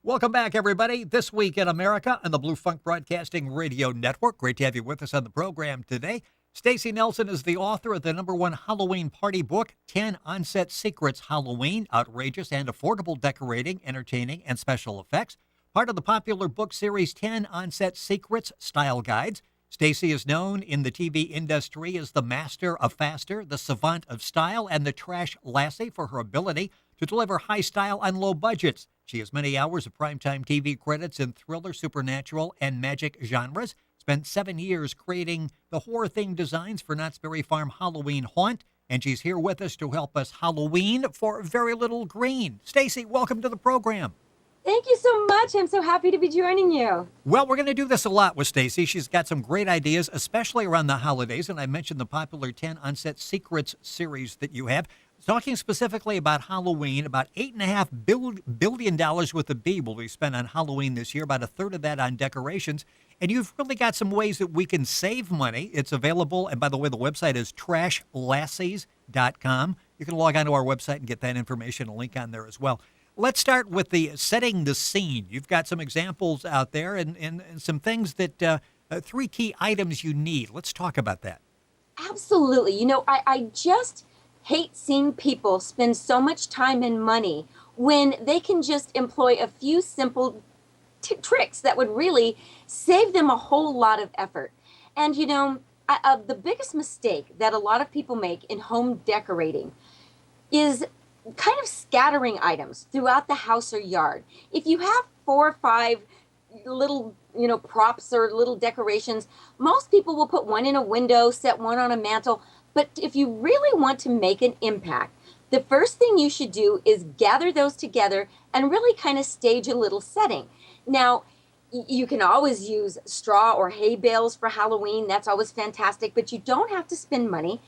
Welcome back, everybody. This Week in America on the Blue Funk Broadcasting Radio Network. Great to have you with us on the program today. Stacy Nelson is the author of the #1 Halloween party book, 10 On-Set Secrets Halloween, Outrageous and Affordable Decorating, Entertaining, and Special Effects. Part of the popular book series 10 On-Set Secrets Style Guides. Stacy is known in the TV industry as the master of faster, the savant of style, and the trash lassie for her ability to deliver high style on low budgets. She has many hours of primetime TV credits in thriller, supernatural, and magic genres. Spent 7 years creating the horror-themed designs for Knott's Berry Farm Halloween Haunt, and she's here with us to help us Halloween for very little green. Stacy, welcome to the program. Thank you so much. I'm so happy to be joining you. Well, we're going to do this a lot with Stacy. She's got some great ideas, especially around the holidays, and I mentioned the popular 10 On-Set Secrets series that you have. Talking specifically about Halloween, about $8.5 billion worth of B will be spent on Halloween this year, about a third of that on decorations. And you've really got some ways that we can save money. It's available, and by the way, the website is trashlassies.com. You can log on to our website and get that information, a link on there as well. Let's start with the setting the scene. You've got some examples out there and some things that, 3 key items you need. Let's talk about that. Absolutely. I just hate seeing people spend so much time and money when they can just employ a few simple tricks that would really save them a whole lot of effort. And, the biggest mistake that a lot of people make in home decorating is kind of scattering items throughout the house or yard. If you have 4 or 5 little, props or little decorations, most people will put one in a window, set one on a mantle. But if you really want to make an impact, the first thing you should do is gather those together and really kind of stage a little setting. Now, you can always use straw or hay bales for Halloween. That's always fantastic, but you don't have to spend money.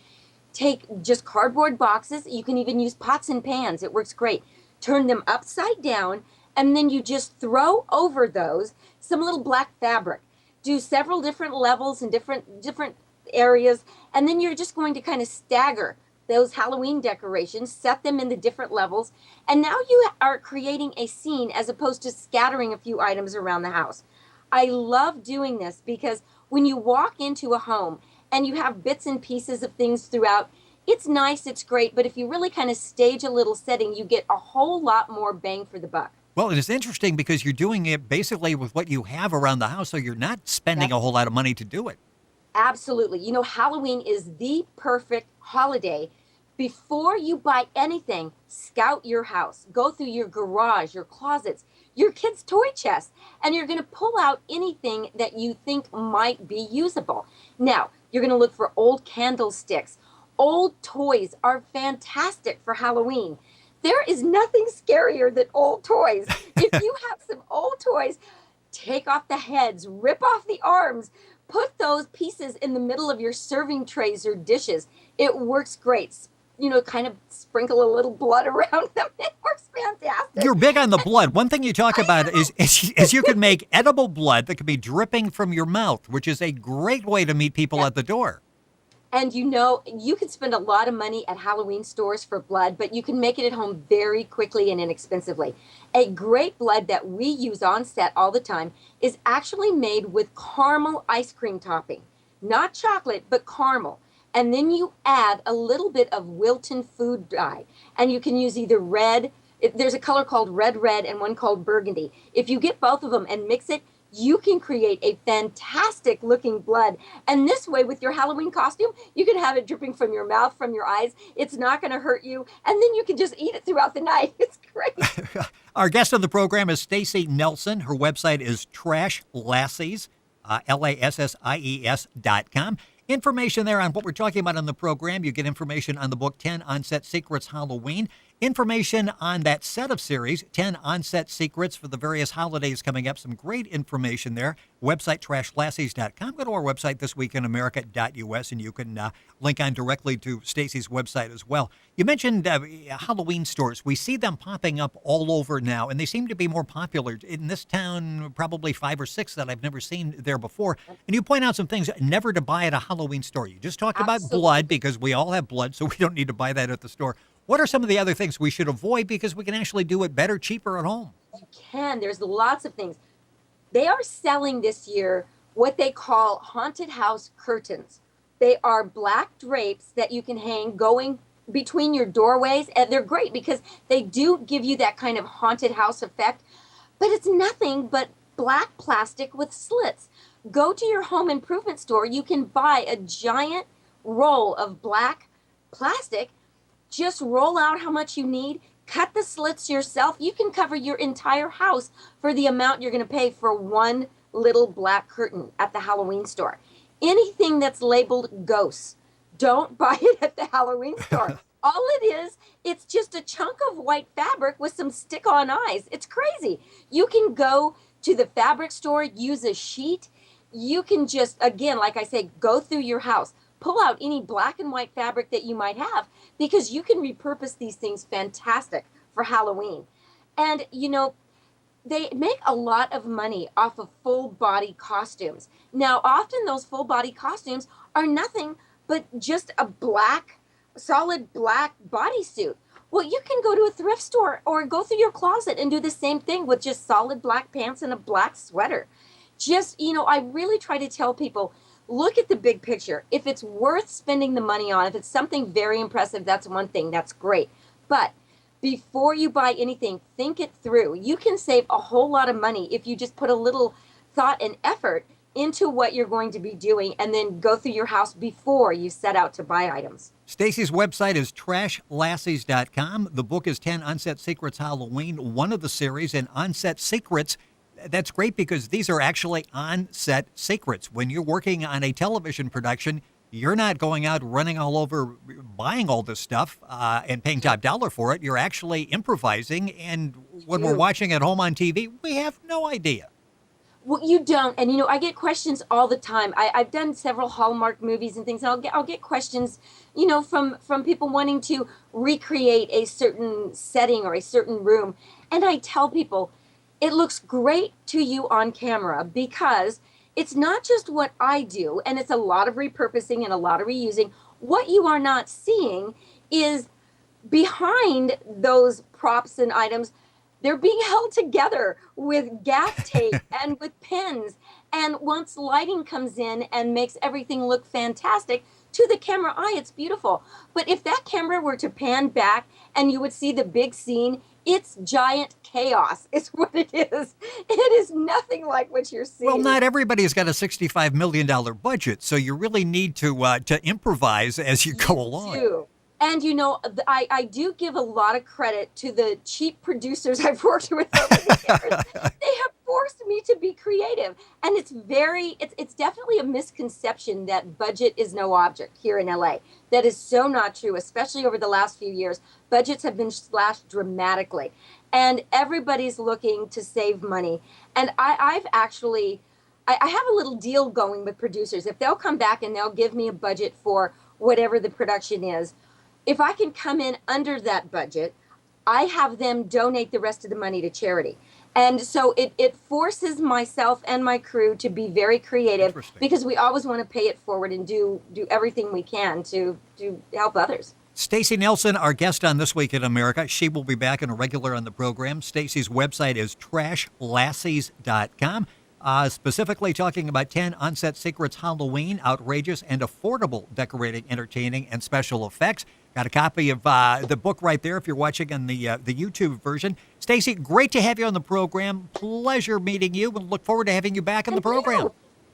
Take just cardboard boxes. You can even use pots and pans. It works great. Turn them upside down, and then you just throw over those some little black fabric. Do several different levels and different areas, and then you're just going to kind of stagger those Halloween decorations, set them in the different levels, and now you are creating a scene as opposed to scattering a few items around the house. I love doing this because when you walk into a home and you have bits and pieces of things throughout, it's nice, it's great, but if you really kind of stage a little setting, you get a whole lot more bang for the buck. Well, it is interesting because you're doing it basically with what you have around the house, so you're not spending a whole lot of money to do it. Absolutely. Halloween is the perfect holiday. Before you buy anything, scout your house. Go through your garage, your closets, your kids' toy chest, and you're going to pull out anything that you think might be usable. Now, you're going to look for old candlesticks. Old toys are fantastic for Halloween. There is nothing scarier than old toys. If you have some old toys, take off the heads, rip off the arms, put those pieces in the middle of your serving trays or dishes. It works great. Kind of sprinkle a little blood around them. It works fantastic. You're big on the blood. One thing you talk about is you can make edible blood that can be dripping from your mouth, which is a great way to meet people at the door. And you can spend a lot of money at Halloween stores for blood, but you can make it at home very quickly and inexpensively. A great blood that we use on set all the time is actually made with caramel ice cream topping. Not chocolate, but caramel. And then you add a little bit of Wilton food dye. And you can use either red, there's a color called red and one called burgundy. If you get both of them and mix it, you can create a fantastic looking blood. And this way, with your Halloween costume, you can have it dripping from your mouth, from your eyes. It's not going to hurt you. And then you can just eat it throughout the night. It's great. Our guest on the program is Stacy Nelson. Her website is trashlassies, LASSIES.com. Information there on what we're talking about on the program. You get information on the book 10 On-Set Secrets Halloween. Information on that set of series, 10 On-Set Secrets for the various holidays coming up. Some great information there. Website, trashlassies.com. Go to our website, thisweekinamerica.us, and you can link on directly to Stacy's website as well. You mentioned Halloween stores. We see them popping up all over now, and they seem to be more popular. In this town, probably 5 or 6 that I've never seen there before. And you point out some things never to buy at a Halloween store. You just talked about blood, because we all have blood, so we don't need to buy that at the store. What are some of the other things we should avoid because we can actually do it better, cheaper at home? You can. There's lots of things. They are selling this year what they call haunted house curtains. They are black drapes that you can hang going between your doorways, and they're great because they do give you that kind of haunted house effect, but it's nothing but black plastic with slits. Go to your home improvement store, you can buy a giant roll of black plastic. Just roll out how much you need, cut the slits yourself. You can cover your entire house for the amount you're going to pay for one little black curtain at the Halloween store. Anything that's labeled ghosts, don't buy it at the Halloween store. All it is, it's just a chunk of white fabric with some stick-on eyes. It's crazy. You can go to the fabric store, use a sheet. You can just, again, like I say, go through your house, pull out any black and white fabric that you might have, because you can repurpose these things fantastic for Halloween. And, they make a lot of money off of full body costumes. Now, often those full body costumes are nothing but just a solid black bodysuit. Well, you can go to a thrift store or go through your closet and do the same thing with just solid black pants and a black sweater. I really try to tell people, look at the big picture. If it's worth spending the money on, if it's something very impressive, that's one thing, that's great. But before you buy anything, think it through. You can save a whole lot of money if you just put a little thought and effort into what you're going to be doing, and then go through your house before you set out to buy items. Stacy's website is trashlassies.com. The book is 10 Unset Secrets Halloween, one of the series in Unset Secrets. That's great because these are actually on-set secrets. When you're working on a television production, you're not going out running all over buying all this stuff and paying top dollar for it. You're actually improvising, and when we're watching at home on TV, we have no idea. Well, you don't, and I get questions all the time. I've done several Hallmark movies and things, and I'll get questions, from people wanting to recreate a certain setting or a certain room, and I tell people, it looks great to you on camera because it's not just what I do, and it's a lot of repurposing and a lot of reusing. What you are not seeing is behind those props and items, they're being held together with gaff tape and with pins. And once lighting comes in and makes everything look fantastic, to the camera eye, it's beautiful. But if that camera were to pan back and you would see the big scene, it's giant chaos is what it is. It is nothing like what you're seeing. Well, not everybody's got a $65 million budget, so you really need to improvise as you go along. Do. And, I do give a lot of credit to the cheap producers I've worked with over the years. They have forced me to be creative. And it's definitely a misconception that budget is no object here in LA. That is so not true, especially over the last few years. Budgets have been slashed dramatically. And everybody's looking to save money. And I have a little deal going with producers. If they'll come back and they'll give me a budget for whatever the production is, if I can come in under that budget, I have them donate the rest of the money to charity. And so it forces myself and my crew to be very creative because we always want to pay it forward and do everything we can to help others. Stacy Nelson, our guest on This Week in America. She will be back and a regular on the program. Stacy's website is trashlassies.com. Specifically talking about 10 Unset Secrets Halloween, outrageous and affordable decorating, entertaining, and special effects. Got a copy of the book right there if you're watching on the YouTube version. Stacy, great to have you on the program. Pleasure meeting you, and look forward to having you back on the program.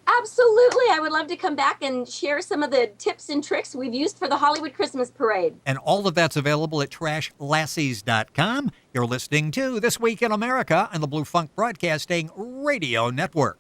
Absolutely. I would love to come back and share some of the tips and tricks we've used for the Hollywood Christmas Parade. And all of that's available at trashlassies.com. You're listening to This Week in America on the Blue Funk Broadcasting Radio Network.